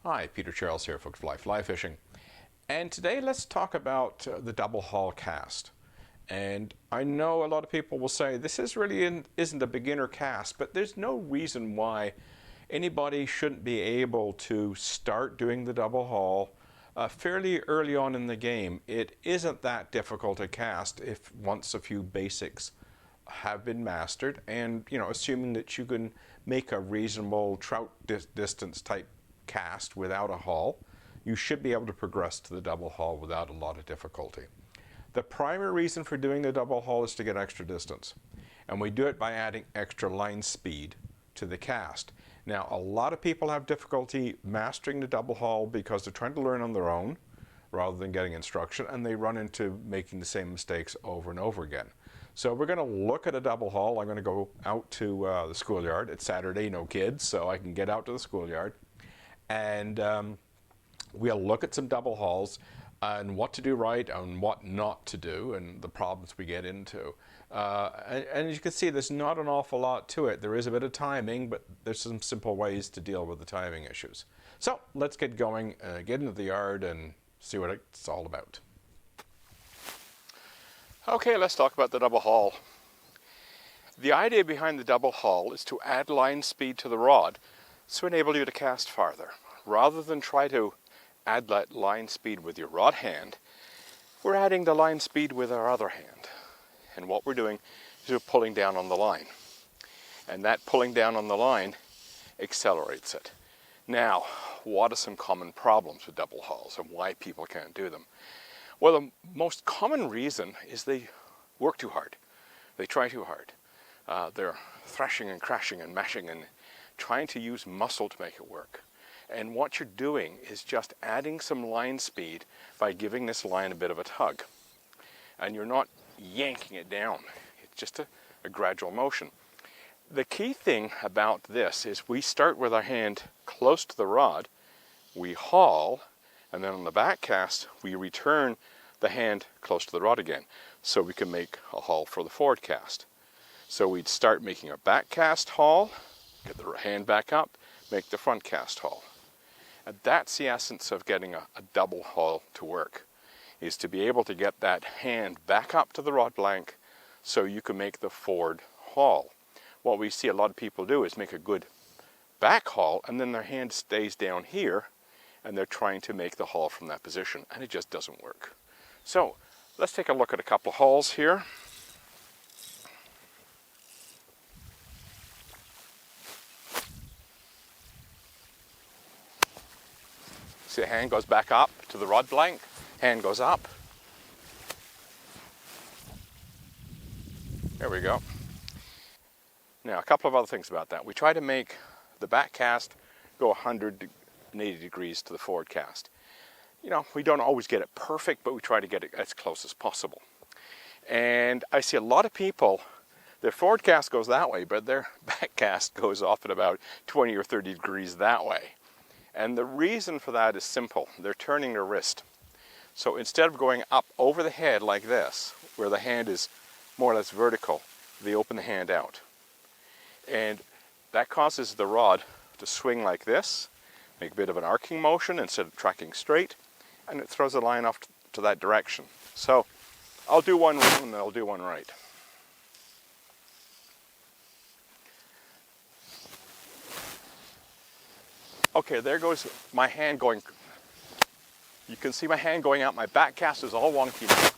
Hi, Peter Charles here, Folks for Life Fly Fishing. And today let's talk about the double haul cast. And I know a lot of people will say this isn't a beginner cast, but there's no reason why anybody shouldn't be able to start doing the double haul fairly early on in the game. It isn't that difficult a cast if once a few basics have been mastered, and assuming that you can make a reasonable trout distance type cast without a haul, you should be able to progress to the double haul without a lot of difficulty. The primary reason for doing the double haul is to get extra distance, and we do it by adding extra line speed to the cast. Now, a lot of people have difficulty mastering the double haul because they're trying to learn on their own rather than getting instruction, and they run into making the same mistakes over and over again. So we're going to look at a double haul. I'm going to go out to the schoolyard. It's Saturday, no kids, so I can get out to the schoolyard. And we'll look at some double hauls and what to do right and what not to do and the problems we get into. And as you can see, there's not an awful lot to it. There is a bit of timing, but there's some simple ways to deal with the timing issues. So let's get going, get into the yard and see what it's all about. Okay, let's talk about the double haul. The idea behind the double haul is to add line speed to the rod to enable you to cast farther. Rather than try to add that line speed with your rod hand, we're adding the line speed with our other hand. And what we're doing is we're pulling down on the line. And that pulling down on the line accelerates it. Now, what are some common problems with double hauls and why people can't do them? Well, the most common reason is they work too hard. They try too hard. They're thrashing and crashing and mashing and trying to use muscle to make it work. And what you're doing is just adding some line speed by giving this line a bit of a tug. And you're not yanking it down. It's just a gradual motion. The key thing about this is we start with our hand close to the rod, we haul, and then on the back cast, we return the hand close to the rod again, so we can make a haul for the forward cast. So we'd start making a back cast haul, get the hand back up, make the front cast haul. And that's the essence of getting a double haul to work, is to be able to get that hand back up to the rod blank so you can make the forward haul. What we see a lot of people do is make a good back haul and then their hand stays down here and they're trying to make the haul from that position, and it just doesn't work. So let's take a look at a couple of hauls here. See, the hand goes back up to the rod blank, hand goes up. There we go. Now, a couple of other things about that. We try to make the back cast go 180 degrees to the forward cast. We don't always get it perfect, but we try to get it as close as possible. And I see a lot of people, their forward cast goes that way, but their back cast goes off at about 20 or 30 degrees that way. And the reason for that is simple. They're turning their wrist. So instead of going up over the head like this, where the hand is more or less vertical, they open the hand out. And that causes the rod to swing like this, make a bit of an arcing motion instead of tracking straight, and it throws the line off to that direction. So I'll do one wrong and I'll do one right. Okay, there goes my hand going. You can see my hand going out. My back cast is all wonky now.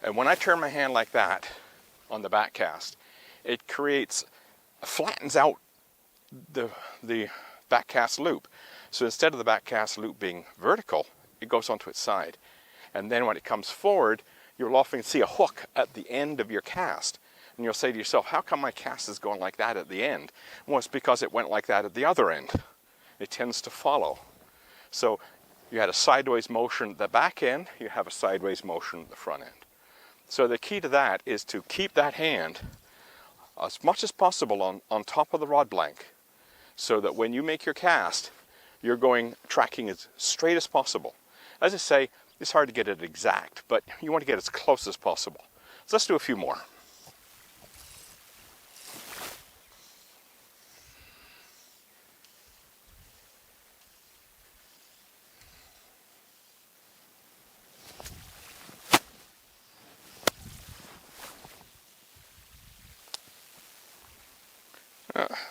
And when I turn my hand like that on the back cast, it flattens out the back cast loop. So instead of the back cast loop being vertical, it goes onto its side. And then when it comes forward, you'll often see a hook at the end of your cast. And you'll say to yourself, how come my cast is going like that at the end? Well, it's because it went like that at the other end. It tends to follow. So you had a sideways motion at the back end, you have a sideways motion at the front end. So the key to that is to keep that hand as much as possible on top of the rod blank, so that when you make your cast, you're tracking as straight as possible. As I say, it's hard to get it exact, but you want to get as close as possible. So let's do a few more.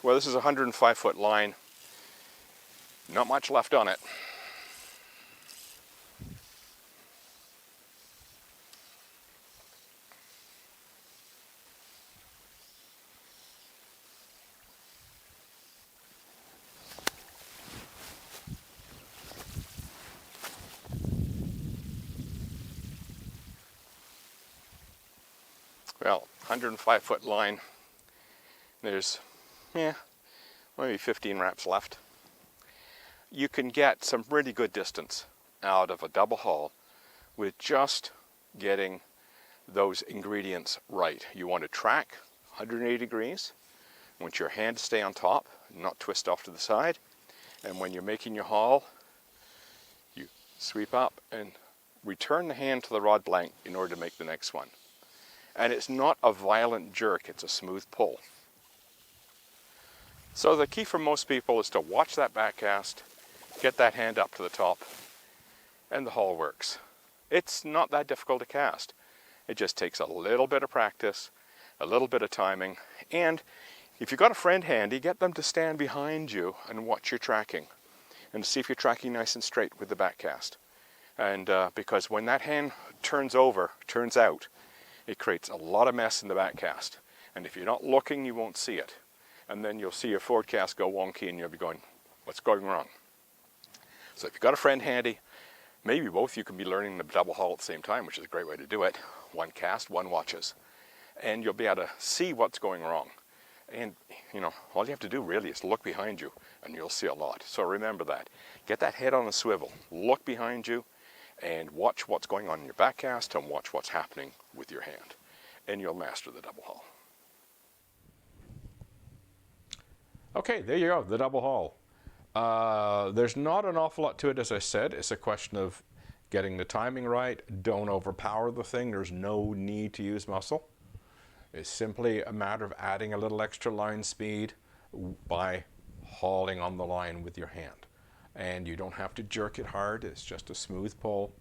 well, this is a 105-foot line. Not much left on it. Well, 105-foot line. There's, maybe 15 wraps left. You can get some really good distance out of a double haul with just getting those ingredients right. You want to track 180 degrees. You want your hand to stay on top, not twist off to the side. And when you're making your haul, you sweep up and return the hand to the rod blank in order to make the next one. And it's not a violent jerk, it's a smooth pull. So the key for most people is to watch that back cast, get that hand up to the top, and the haul works. It's not that difficult to cast. It just takes a little bit of practice, a little bit of timing, and if you've got a friend handy, get them to stand behind you and watch your tracking, and see if you're tracking nice and straight with the back cast. And because when that hand turns out, it creates a lot of mess in the back cast. And if you're not looking, you won't see it. And then you'll see your forward cast go wonky and you'll be going, what's going wrong? So if you've got a friend handy, maybe both you can be learning the double haul at the same time, which is a great way to do it. One cast, one watches. And you'll be able to see what's going wrong. And, all you have to do really is look behind you and you'll see a lot. So remember that. Get that head on a swivel. Look behind you and watch what's going on in your back cast and watch what's happening with your hand. And you'll master the double haul. Okay, there you go, the double haul. There's not an awful lot to it, as I said. It's a question of getting the timing right. Don't overpower the thing. There's no need to use muscle. It's simply a matter of adding a little extra line speed by hauling on the line with your hand. And you don't have to jerk it hard. It's just a smooth pull.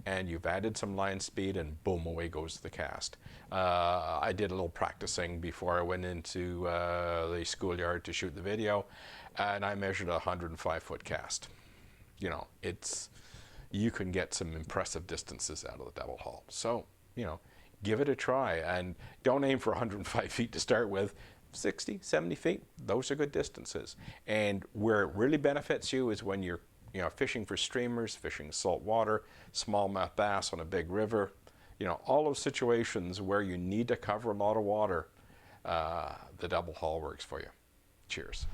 And you've added some line speed and boom, away goes the cast. I did a little practicing before I went into the schoolyard to shoot the video, and I measured a 105-foot cast. You can get some impressive distances out of the double haul. So, give it a try, and don't aim for 105 feet to start with. 60, 70 feet, those are good distances. And where it really benefits you is when you're fishing for streamers, fishing salt water, smallmouth bass on a big river, all those situations where you need to cover a lot of water, the double haul works for you. Cheers.